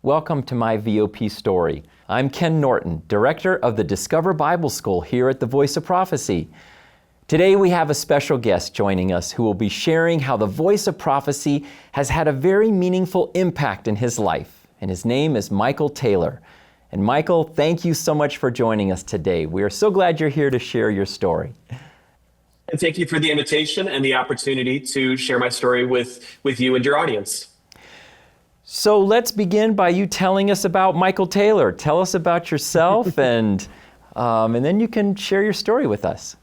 Welcome to my VOP Story. I'm Ken Norton, Director of the Discover Bible School here at the Voice of Prophecy. Today we have a special guest joining us who will be sharing how the Voice of Prophecy has had a very meaningful impact in his life. And his name is Michael Taylor. And Michael, thank you so much for joining us today. We are so glad you're here to share your story. And thank you for the invitation and the opportunity to share my story with you and your audience. So let's begin by you telling us about Michael Taylor. Tell us about yourself and then you can share your story with us.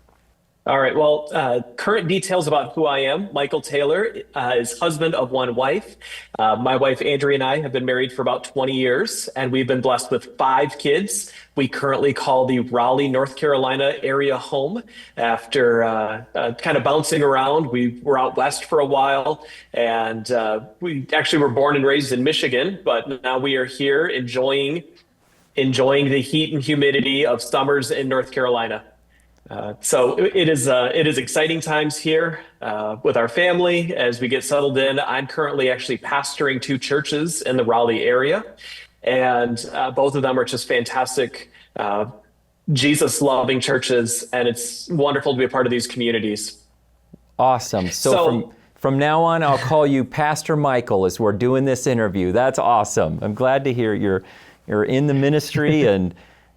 All right. Well, current details about who I am. Michael Taylor is husband of one wife. My wife, Andrea, and I have been married for about 20 years, and we've been blessed with 5 kids. We currently call the Raleigh, North Carolina area home after kind of bouncing around. We were out west for a while, and we actually were born and raised in Michigan, but now we are here enjoying the heat and humidity of summers in North Carolina. So it is exciting times here with our family as we get settled in. I'm currently actually pastoring 2 churches in the Raleigh area, and both of them are just fantastic, Jesus-loving churches, and it's wonderful to be a part of these communities. Awesome. So from now on, I'll call you Pastor Michael as we're doing this interview. That's awesome. I'm glad to hear you're in the ministry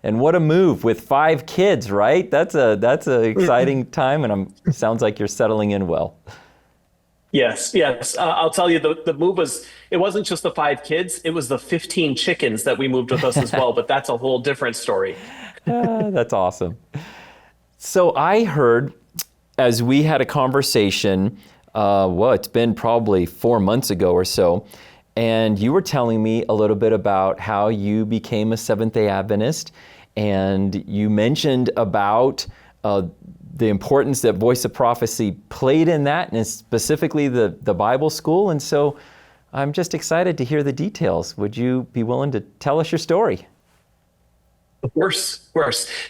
and what a move with 5 kids, right? That's a exciting time, and sounds like you're settling in well. Yes. I'll tell you, the move it wasn't just the 5 kids, it was the 15 chickens that we moved with us as well, but that's a whole different story. That's awesome. So I heard, as we had a conversation, it's been probably 4 months ago or so, and you were telling me a little bit about how you became a Seventh-day Adventist, and you mentioned about the importance that Voice of Prophecy played in that, and specifically the Bible school. And so I'm just excited to hear the details. Would you be willing to tell us your story? Of course.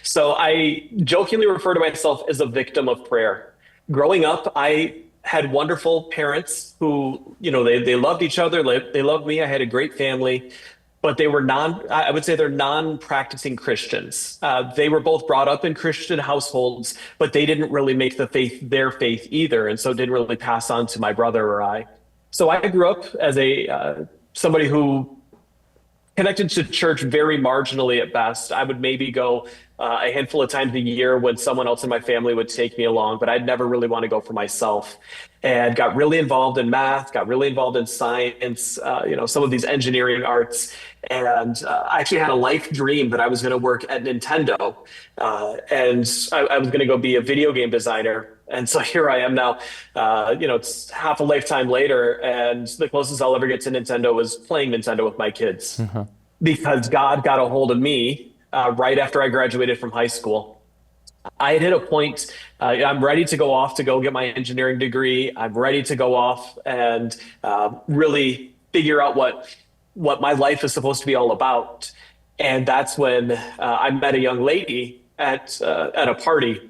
So I jokingly refer to myself as a victim of prayer. Growing up, I had wonderful parents who, they loved each other. They loved me. I had a great family, but they were they're non-practicing Christians. They were both brought up in Christian households, but they didn't really make the faith their faith either. And so didn't really pass on to my brother or I. So I grew up as somebody who connected to church very marginally at best. I would maybe go a handful of times a year when someone else in my family would take me along, but I'd never really want to go for myself. And got really involved in math, got really involved in science, some of these engineering arts. And I actually had a life dream that I was going to work at Nintendo. And I was going to go be a video game designer. And so here I am now, it's half a lifetime later, and the closest I'll ever get to Nintendo was playing Nintendo with my kids. Mm-hmm. Because God got a hold of me right after I graduated from high school. I had hit a point, I'm ready to go off to go get my engineering degree. I'm ready to go off and really figure out what my life is supposed to be all about. And that's when I met a young lady at a party.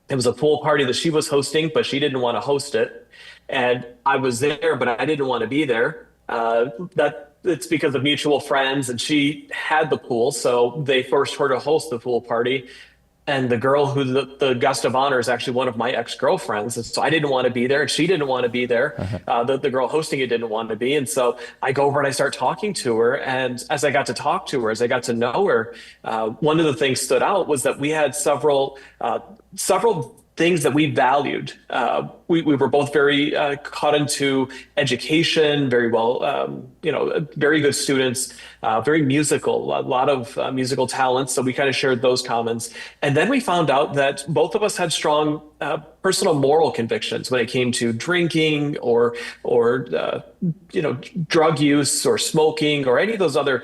It was a pool party that she was hosting, but she didn't want to host it. And I was there, but I didn't want to be there. It's because of mutual friends, and she had the pool, so they forced her to host the pool party. And the girl who the guest of honor is actually one of my ex-girlfriends. And so I didn't want to be there, and she didn't want to be there. Uh-huh. The girl hosting it didn't want to be. And so I go over and I start talking to her. And as I got to talk to her, as I got to know her, one of the things stood out was that we had several things that we valued. We were both very caught into education, very well, very good students, very musical, a lot of musical talents. So we kind of shared those commons. And then we found out that both of us had strong personal moral convictions when it came to drinking or drug use or smoking or any of those other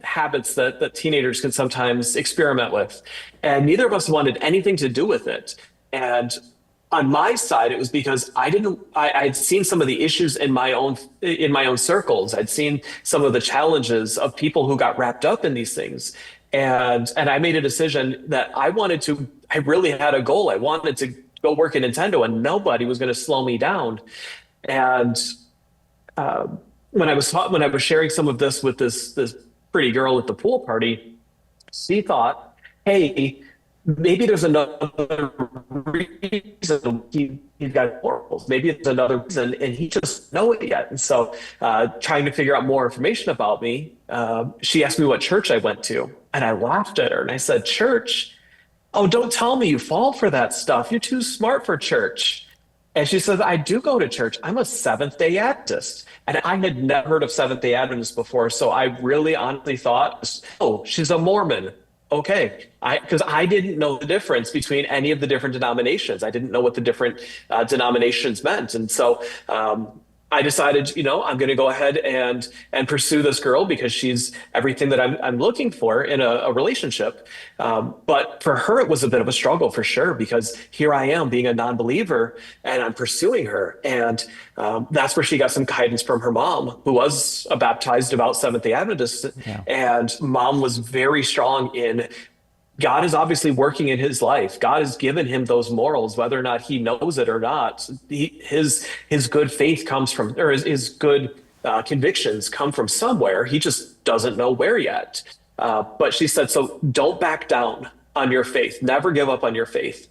habits that teenagers can sometimes experiment with. And neither of us wanted anything to do with it. And on my side, it was because I'd seen some of the issues in my own circles. I'd seen some of the challenges of people who got wrapped up in these things. And I made a decision that I really had a goal. I wanted to go work at Nintendo, and nobody was going to slow me down. And when I was sharing some of this with this pretty girl at the pool party, she thought, hey, maybe there's another reason he's got oracles. Maybe it's another reason, and he just know it yet. And so, trying to figure out more information about me, she asked me what church I went to, and I laughed at her and I said, "Church? Oh, don't tell me you fall for that stuff. You're too smart for church." And she said, "I do go to church. I'm a Seventh Day Adventist." And I had never heard of Seventh Day Adventists before. So I really honestly thought, oh, she's a Mormon. Okay. Because I didn't know the difference between any of the different denominations. I didn't know what the different denominations meant. And so I decided, I'm going to go ahead and pursue this girl because she's everything that I'm looking for in a relationship. But for her, it was a bit of a struggle for sure, because here I am being a non-believer and I'm pursuing her. And that's where she got some guidance from her mom, who was a baptized devout Seventh-day Adventist. Yeah. And mom was very strong in God is obviously working in his life. God has given him those morals, whether or not he knows it or not. His good faith comes from, or his good convictions come from somewhere. He just doesn't know where yet. But she said, so don't back down on your faith. Never give up on your faith.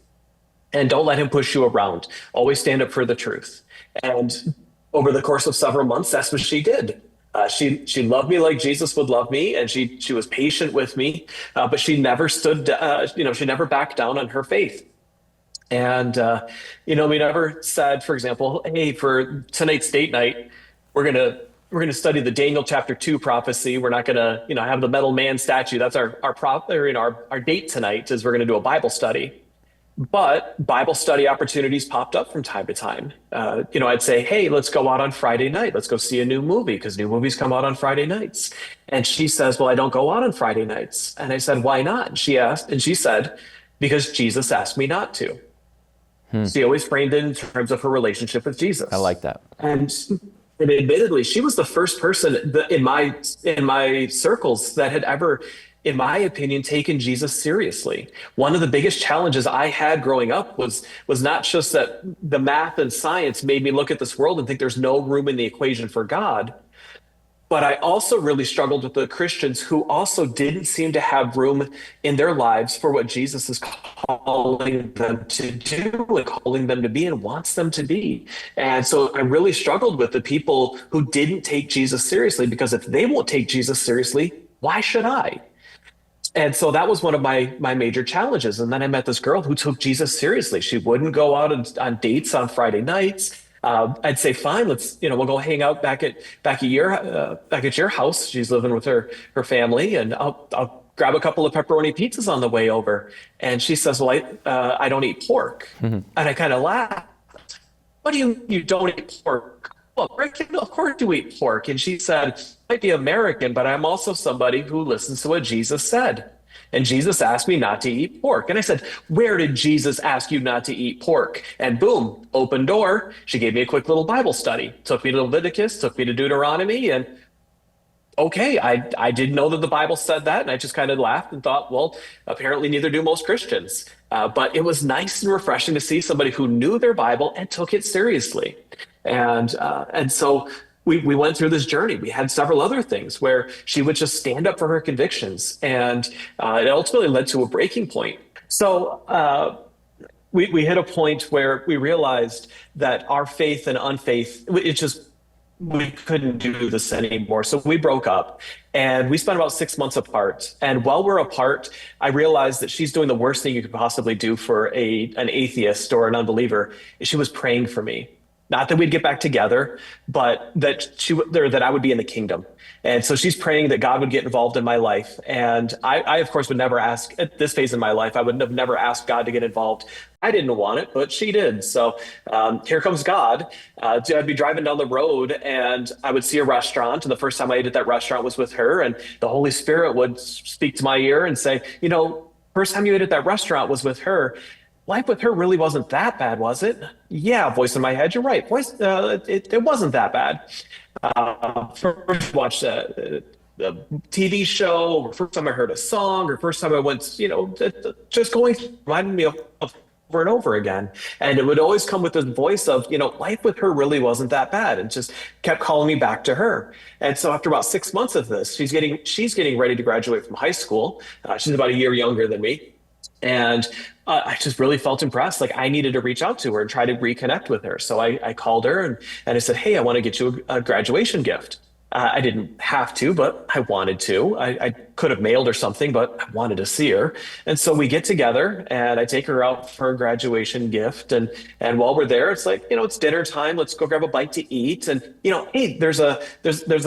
And don't let him push you around. Always stand up for the truth. And over the course of several months, that's what she did. She loved me like Jesus would love me, and she was patient with me, but she never she never backed down on her faith. And we never said, for example, hey, for tonight's date night, we're gonna study the Daniel chapter 2 prophecy. We're not gonna have the metal man statue. That's our date tonight, is we're gonna do a Bible study. But Bible study opportunities popped up from time to time. I'd say, hey, let's go out on Friday night. Let's go see a new movie, because new movies come out on Friday nights. And she says, well, I don't go out on Friday nights. And I said, why not? And she said, because Jesus asked me not to. She always framed it in terms of her relationship with Jesus. I like that. And admittedly, she was the first person in my circles that had ever, in my opinion, taken Jesus seriously. One of the biggest challenges I had growing up was not just that the math and science made me look at this world and think there's no room in the equation for God, but I also really struggled with the Christians who also didn't seem to have room in their lives for what Jesus is calling them to do and calling them to be and wants them to be. And so I really struggled with the people who didn't take Jesus seriously, because if they won't take Jesus seriously, why should I? And so that was one of my major challenges. And then I met this girl who took Jesus seriously. She wouldn't go out on dates on Friday nights. I'd say, fine, we'll go hang out back at your house. She's living with her family, and I'll grab a couple of pepperoni pizzas on the way over. And she says, well, I don't eat pork. Mm-hmm. And I kind of laughed. What do you don't eat pork? Well, of course you eat pork. And she said, I might be American, but I'm also somebody who listens to what Jesus said. And Jesus asked me not to eat pork. And I said, where did Jesus ask you not to eat pork? And boom, open door. She gave me a quick little Bible study, took me to Leviticus, took me to Deuteronomy. And okay, I didn't know that the Bible said that. And I just kind of laughed and thought, well, apparently neither do most Christians. But it was nice and refreshing to see somebody who knew their Bible and took it seriously. And so we went through this journey. We had several other things where she would just stand up for her convictions, and it ultimately led to a breaking point. So we hit a point where we realized that our faith and unfaith, we couldn't do this anymore. So we broke up, and we spent about 6 months apart. And while we're apart, I realized that she's doing the worst thing you could possibly do for an atheist or an unbeliever. She was praying for me. Not that we'd get back together, but that I would be in the kingdom. And so she's praying that God would get involved in my life. And I of course, would never ask at this phase in my life. I would have never asked God to get involved. I didn't want it, but she did. So here comes God. I'd be driving down the road, and I would see a restaurant. And the first time I ate at that restaurant was with her. And the Holy Spirit would speak to my ear and say, first time you ate at that restaurant was with her. Life with her really wasn't that bad, was it? Yeah, voice in my head, you're right. It wasn't that bad. First watched a TV show, or first time I heard a song, or first time I went, just going, reminded me of over and over again. And it would always come with this voice of, life with her really wasn't that bad, and just kept calling me back to her. And so after about 6 months of this, she's getting ready to graduate from high school. She's about a year younger than me. And I just really felt impressed. Like I needed to reach out to her and try to reconnect with her. So I called her and I said, hey, I want to get you a graduation gift. I didn't have to, but I wanted to. I could have mailed her something, but I wanted to see her. And so we get together and I take her out for a graduation gift. And while we're there, it's like, it's dinner time. Let's go grab a bite to eat. And, hey, there's a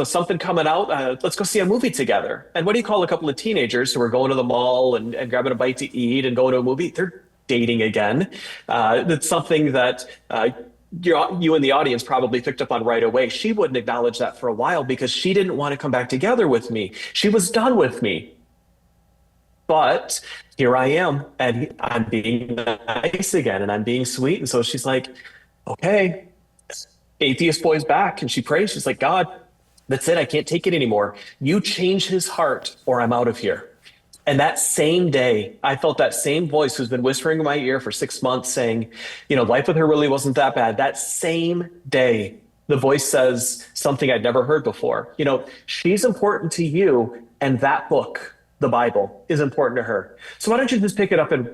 something coming out. Let's go see a movie together. And what do you call a couple of teenagers who are going to the mall and grabbing a bite to eat and going to a movie? They're dating again. That's something that, you in the audience probably picked up on right away. She wouldn't acknowledge that for a while because she didn't want to come back together with me. She was done with me. But here I am, and I'm being nice again, and I'm being sweet. And so she's like, okay, atheist boy's back. And she prays. She's like, God, that's it. I can't take it anymore. You change his heart or I'm out of here. And that same day, I felt that same voice who's been whispering in my ear for 6 months saying, life with her really wasn't that bad. That same day, the voice says something I'd never heard before. She's important to you, and that book, the Bible, is important to her. So why don't you just pick it up and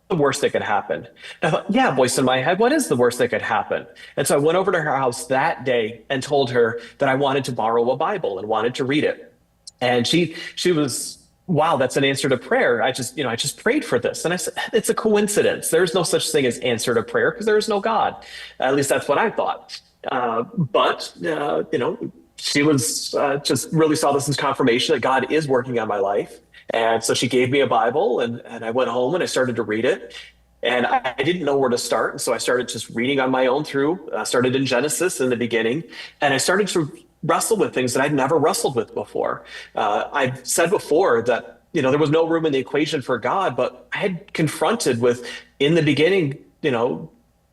the worst that could happen? And I thought, yeah, voice in my head, what is the worst that could happen? And so I went over to her house that day and told her that I wanted to borrow a Bible and wanted to read it. And she was, wow, that's an answer to prayer. I just prayed for this. And I said, it's a coincidence. There's no such thing as answer to prayer because there is no God. At least that's what I thought. But she was just really saw this as confirmation that God is working on my life. And so she gave me a Bible and I went home and I started to read it. And I didn't know where to start. And so I started just reading on my own started in Genesis in the beginning. And I started to wrestle with things that I'd never wrestled with before. I've said before that, there was no room in the equation for God, but I had confronted with, in the beginning,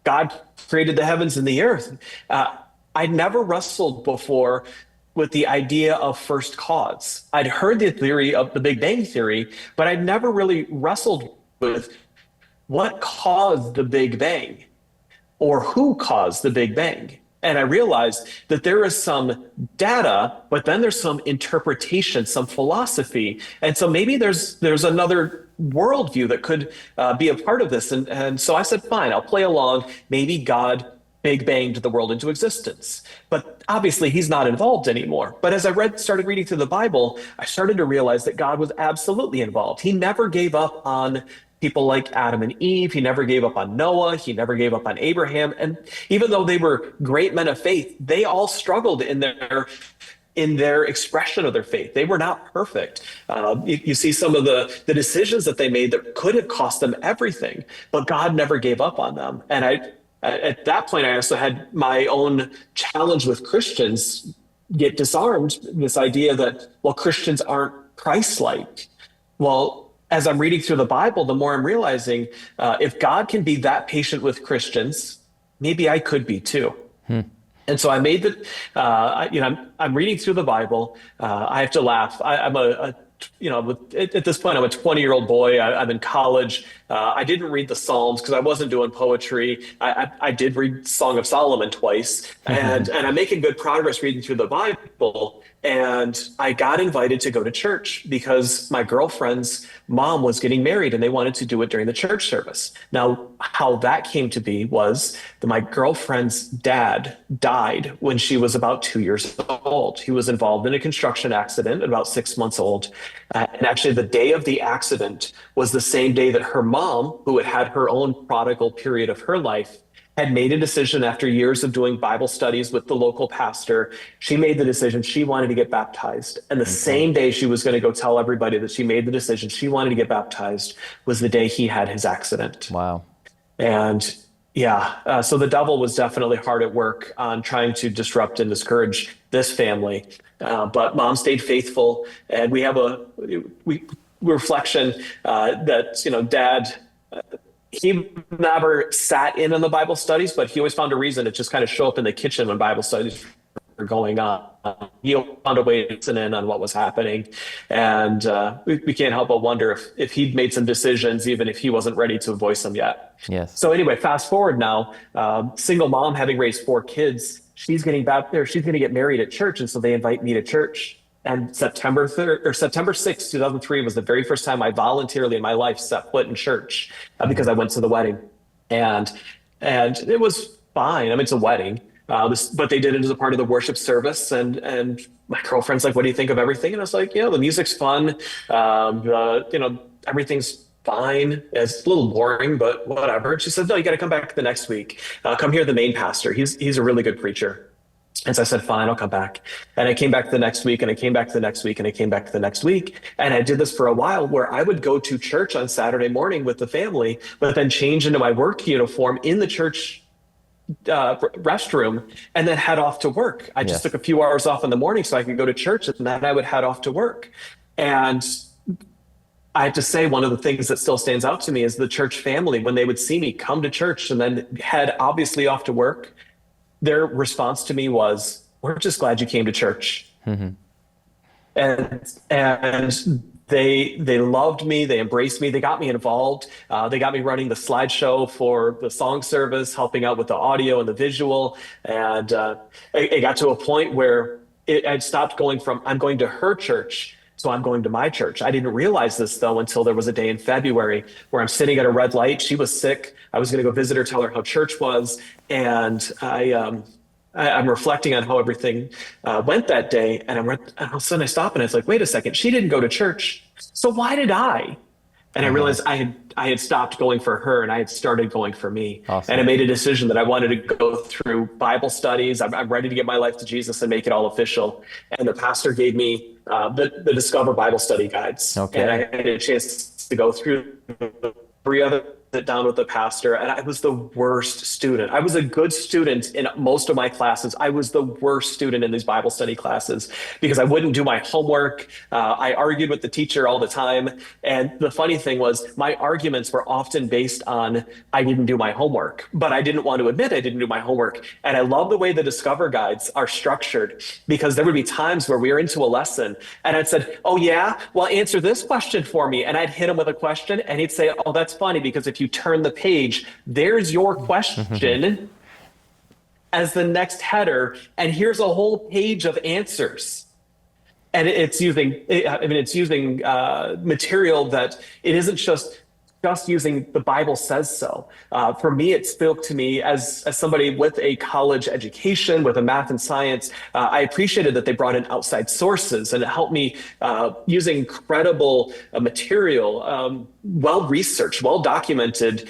God created the heavens and the earth. I'd never wrestled before with the idea of first cause. I'd heard the theory of the Big Bang Theory, but I'd never really wrestled with what caused the Big Bang or who caused the Big Bang. And I realized that there is some data, but then there's some interpretation, some philosophy. And so maybe there's another worldview that could be a part of this. And so I said, fine, I'll play along. Maybe God Big Banged the world into existence. But obviously he's not involved anymore. But as I started reading through the Bible, I started to realize that God was absolutely involved. He never gave up on people like Adam and Eve. He never gave up on Noah. He never gave up on Abraham. And even though they were great men of faith, they all struggled in their expression of their faith. They were not perfect. You see some of the decisions that they made that could have cost them everything, but God never gave up on them. And at that point, I also had my own challenge with Christians get disarmed, this idea that, well, Christians aren't Christ-like. Well, as I'm reading through the Bible, the more I'm realizing if God can be that patient with Christians, maybe I could be too. And so I made I'm reading through the Bible. I have to laugh. At this point, I'm a 20-year-old boy. I'm in college. I didn't read the Psalms because I wasn't doing poetry. I did read Song of Solomon twice, and I'm making good progress reading through the Bible. And I got invited to go to church because my girlfriend's mom was getting married and they wanted to do it during the church service. Now, how that came to be was that my girlfriend's dad died when she was about 2 years old. He was involved in a construction accident at about 6 months old. And actually, the day of the accident was the same day that her mom, who had had her own prodigal period of her life, had made a decision after years of doing Bible studies with the local pastor. She made the decision she wanted to get baptized. And the same day she was going to go tell everybody that she made the decision she wanted to get baptized was the day he had his accident. Wow. And so the devil was definitely hard at work on trying to disrupt and discourage this family. But mom stayed faithful. And we have a reflection that, dad, he never sat in on the Bible studies, but he always found a reason to just kind of show up in the kitchen when Bible studies going on. He found a way to listen in on what was happening. And we can't help but wonder if he'd made some decisions, even if he wasn't ready to voice them yet. Yes. So anyway, fast forward now, single mom having raised 4 kids, she's getting back there. She's going to get married at church. And so they invite me to church. And September 3rd or September 6th, 2003 was the very first time I voluntarily in my life set foot in church because I went to the wedding. And it was fine. I mean, it's a wedding. But they did it as a part of the worship service, and my girlfriend's like, "What do you think of everything?" And I was like, "Yeah, the music's fun. Everything's fine. It's a little boring, but whatever." And she said, "No, you got to come back the next week. Come hear the main pastor. He's a really good preacher." And so I said, "Fine, I'll come back." And I came back the next week, and I came back the next week, and I came back the next week. And I did this for a while, where I would go to church on Saturday morning with the family, but then change into my work uniform in the church restroom and then head off to work. I just took a few hours off in the morning so I could go to church, and then I would head off to work. And I have to say, one of the things that still stands out to me is the church family. When they would see me come to church and then head obviously off to work, their response to me was, "We're just glad you came to church." Mm-hmm. And they loved me. They embraced me. They got me involved. They got me running the slideshow for the song service, helping out with the audio and the visual. And it got to a point where I'd stopped going from I'm going to her church, so I'm going to my church. I didn't realize this, though, until there was a day in February where I'm sitting at a red light. She was sick. I was going to go visit her, tell her how church was. And I'm reflecting on how everything went that day. And all of a sudden I stop and it's like, wait a second, she didn't go to church. So why did I? And I realized I had stopped going for her and I had started going for me. Awesome. And I made a decision that I wanted to go through Bible studies. I'm ready to give my life to Jesus and make it all official. And the pastor gave me the Discover Bible Study guides. Okay. And I had a chance to go through 3 other sit down with the pastor, and I was the worst student. I was a good student in most of my classes. I was the worst student in these Bible study classes because I wouldn't do my homework. I argued with the teacher all the time. And the funny thing was my arguments were often based on I didn't do my homework, but I didn't want to admit I didn't do my homework. And I love the way the Discover guides are structured because there would be times where we were into a lesson and I'd said, "Oh yeah, well answer this question for me." And I'd hit him with a question and he'd say, "Oh, that's funny because if you turn the page, there's your question as the next header, and here's a whole page of answers." And it's using material that it isn't just using the Bible says so. For me, it spoke to me as somebody with a college education, with a math and science. I appreciated that they brought in outside sources and it helped me using credible material, well-researched, well-documented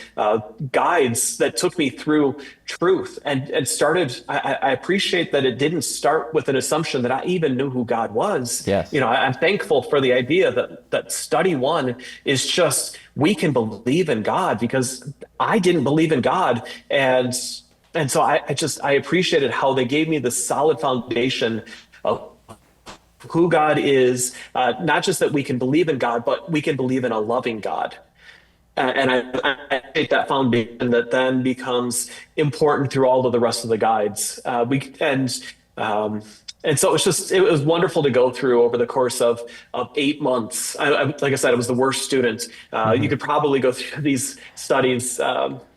guides that took me through truth and started. I appreciate that it didn't start with an assumption that I even knew who God was. Yes. I'm thankful for the idea that study one is just, we can believe in God because I didn't believe in God. And so I appreciated how they gave me the solid foundation of who God is, not just that we can believe in God, but we can believe in a loving God. And I take that foundation that then becomes important through all of the rest of the guides. And so it was wonderful to go through over the course of 8 months. Like I said, I was the worst student. You could probably go through these studies,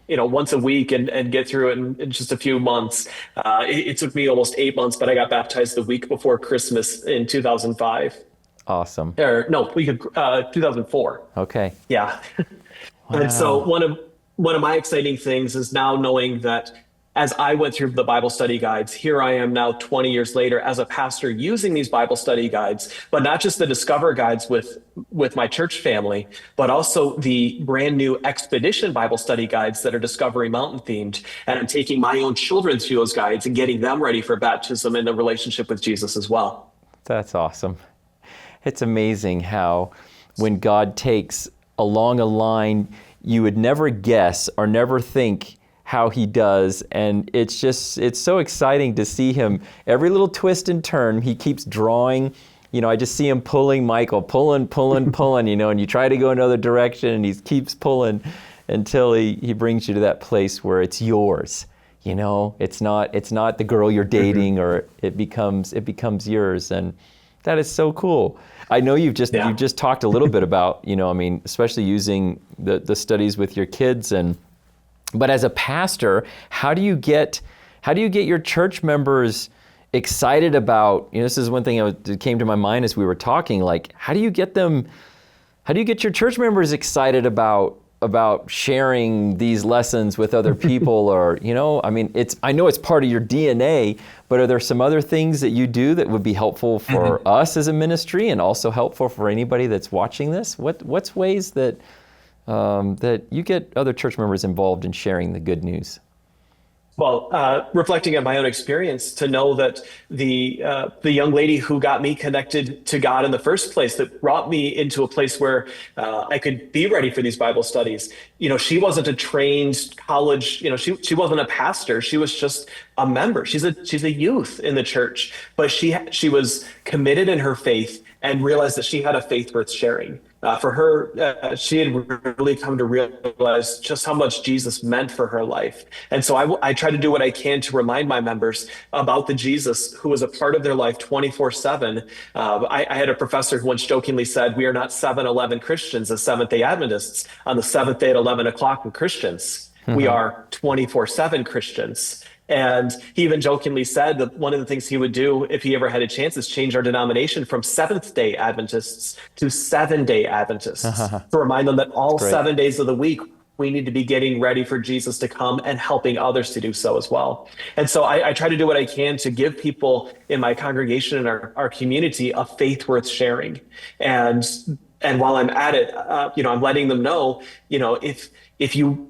once a week and get through it in just a few months. It took me almost 8 months, but I got baptized the week before Christmas in 2005. Awesome. 2004. Okay. Yeah. Wow. And so one of my exciting things is now knowing that as I went through the Bible study guides, here I am now 20 years later as a pastor using these Bible study guides, but not just the Discover guides with my church family, but also the brand new Expedition Bible study guides that are Discovery Mountain themed. And I'm taking my own children through those guides and getting them ready for baptism and a relationship with Jesus as well. That's awesome. It's amazing how when God takes along a line you would never guess or never think how he does, and it's so exciting to see him every little twist and turn. He keeps drawing. I just see him pulling Michael, pulling, and you try to go another direction and he keeps pulling until he brings you to that place where it's yours. it's not the girl you're dating, or it becomes yours, and that is so cool. I know you've just talked a little bit about, especially using the studies with your kids, but as a pastor, how do you get your church members excited about, this is one thing that came to my mind as we were talking, like, how do you get your church members excited about sharing these lessons with other people? Or, I know it's part of your DNA, but are there some other things that you do that would be helpful for us as a ministry, and also helpful for anybody that's watching this? What's ways that you get other church members involved in sharing the good news? Well, reflecting on my own experience, to know that the young lady who got me connected to God in the first place, that brought me into a place where I could be ready for these Bible studies. She wasn't a trained college. She wasn't a pastor. She was just a member. She's a youth in the church, but she was committed in her faith and realized that she had a faith worth sharing. For her, she had really come to realize just how much Jesus meant for her life. And so I try to do what I can to remind my members about the Jesus who was a part of their life 24/7. I had a professor who once jokingly said, "We are not 7-11 Christians as Seventh-day Adventists. On the seventh day at 11 o'clock, we're Christians. We are 24/7 Christians." And he even jokingly said that one of the things he would do if he ever had a chance is change our denomination from Seventh-day Adventists to 7-day Adventists, to remind them that all 7 days of the week, we need to be getting ready for Jesus to come and helping others to do so as well. And so I try to do what I can to give people in my congregation and our community a faith worth sharing. And while I'm at it, I'm letting them know, if you,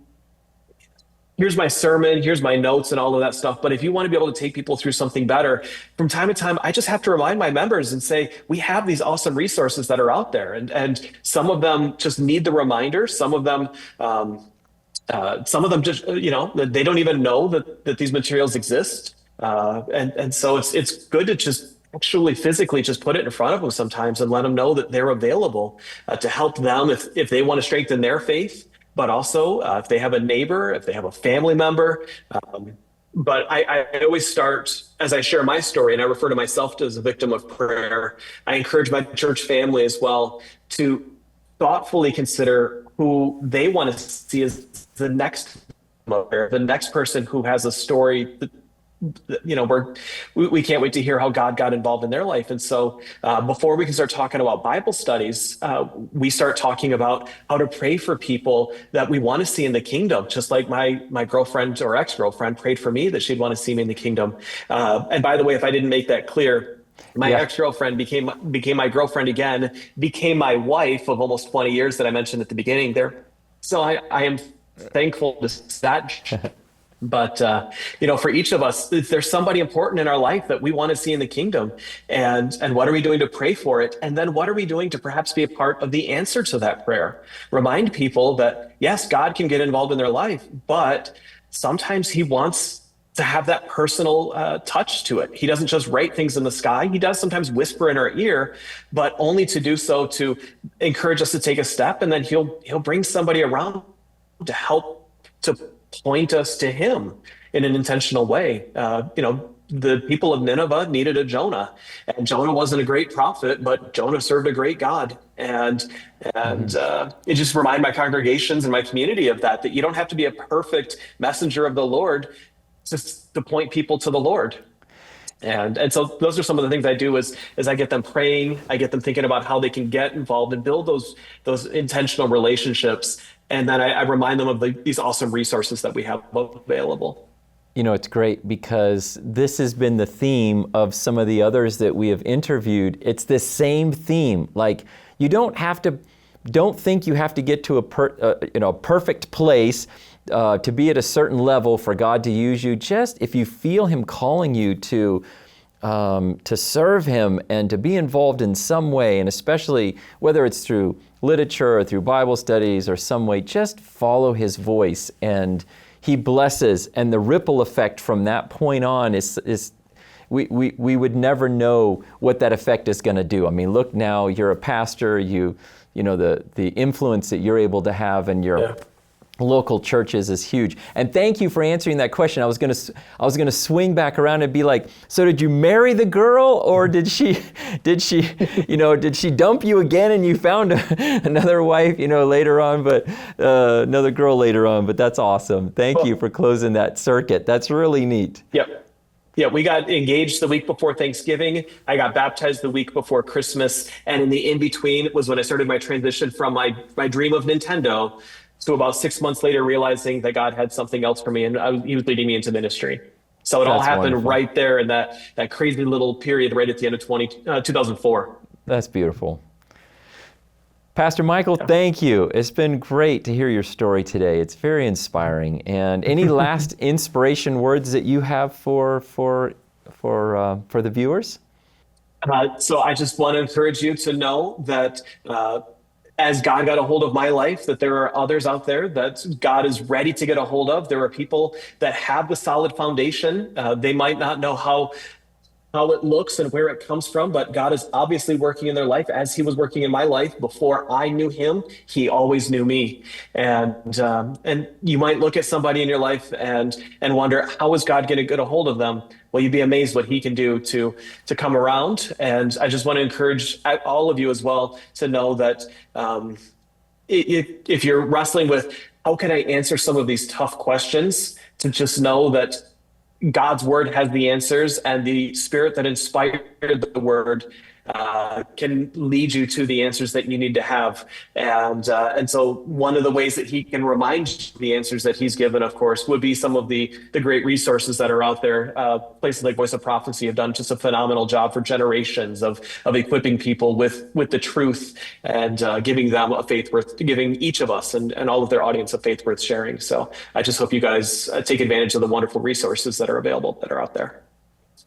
here's my sermon, here's my notes and all of that stuff. But if you want to be able to take people through something better, from time to time, I just have to remind my members and say, we have these awesome resources that are out there. And some of them just need the reminder. Some of them just, they don't even know that these materials exist. And so it's good to just actually physically just put it in front of them sometimes and let them know that they're available to help them if they want to strengthen their faith. But also if they have a neighbor, if they have a family member. But I always start, as I share my story, and I refer to myself as a victim of prayer, I encourage my church family as well to thoughtfully consider who they want to see as the next person who has a story that, we can't wait to hear how God got involved in their life. And so before we can start talking about Bible studies, we start talking about how to pray for people that we want to see in the kingdom, just like my girlfriend or ex-girlfriend prayed for me that she'd want to see me in the kingdom. And by the way, if I didn't make that clear, my ex-girlfriend became my girlfriend again, became my wife of almost 20 years that I mentioned at the beginning there. So I am thankful to that. But, for each of us, there's somebody important in our life that we want to see in the kingdom. And what are we doing to pray for it? And then what are we doing to perhaps be a part of the answer to that prayer? Remind people that, yes, God can get involved in their life, but sometimes he wants to have that personal touch to it. He doesn't just write things in the sky. He does sometimes whisper in our ear, but only to do so to encourage us to take a step. And then he'll bring somebody around to help to point us to him in an intentional way. The people of Nineveh needed a Jonah, and Jonah wasn't a great prophet, but Jonah served a great God. And it just remind my congregations and my community of that you don't have to be a perfect messenger of the Lord just to point people to the Lord. And so those are some of the things I do is I get them praying, I get them thinking about how they can get involved and build those intentional relationships. And then I remind them of these awesome resources that we have available. It's great because this has been the theme of some of the others that we have interviewed. It's the same theme. Like, you don't think you have to get to a perfect place to be at a certain level for God to use you. Just if you feel him calling you to serve him and to be involved in some way, and especially whether it's through literature or through Bible studies or some way, just follow his voice and he blesses. And the ripple effect from that point on is we would never know what that effect is going to do. I mean, look, now you're a pastor, the influence that you're able to have in your local churches is huge. And thank you for answering that question. I was gonna swing back around and be like, so did you marry the girl, or did she did she dump you again and you found another wife later on, but another girl later on? But that's awesome. Thank you for closing that circuit. That's really neat. Yep. Yeah, we got engaged the week before Thanksgiving. I got baptized the week before Christmas. And in the in-between was when I started my transition from my dream of Nintendo to about 6 months later realizing that God had something else for me, and he was leading me into ministry. So it all happened wonderful. right there in that crazy little period right at the end of 2004. That's beautiful. Pastor Michael, thank you. It's been great to hear your story today. It's very inspiring. And any last inspiration words that you have for the viewers? So I just want to encourage you to know that as God got a hold of my life, that there are others out there that God is ready to get a hold of. There are people that have the solid foundation. They might not know how it looks and where it comes from, but God is obviously working in their life as he was working in my life. Before I knew him, he always knew me. And you might look at somebody in your life and wonder, how is God going to get a hold of them? Well, you'd be amazed what he can do to come around. And I just want to encourage all of you as well to know that if you're wrestling with, how can I answer some of these tough questions, to just know that God's word has the answers, and the spirit that inspired the word can lead you to the answers that you need to have. And so one of the ways that he can remind you the answers that he's given, of course, would be some of the great resources that are out there. Places like Voice of Prophecy have done just a phenomenal job for generations of equipping people with the truth, and giving them a faith worth, giving each of us and all of their audience a faith worth sharing. So I just hope you guys take advantage of the wonderful resources that are available, that are out there.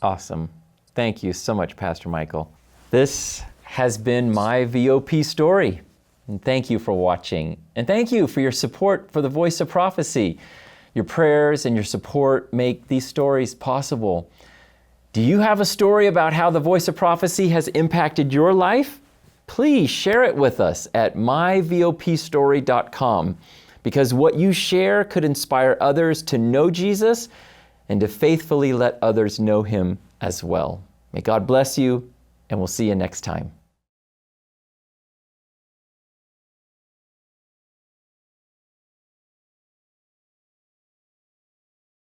Awesome. Thank you so much, Pastor Michael. This has been my VOP story. And thank you for watching. And thank you for your support for the Voice of Prophecy. Your prayers and your support make these stories possible. Do you have a story about how the Voice of Prophecy has impacted your life? Please share it with us at myvopstory.com, because what you share could inspire others to know Jesus and to faithfully let others know him as well. May God bless you, and we'll see you next time.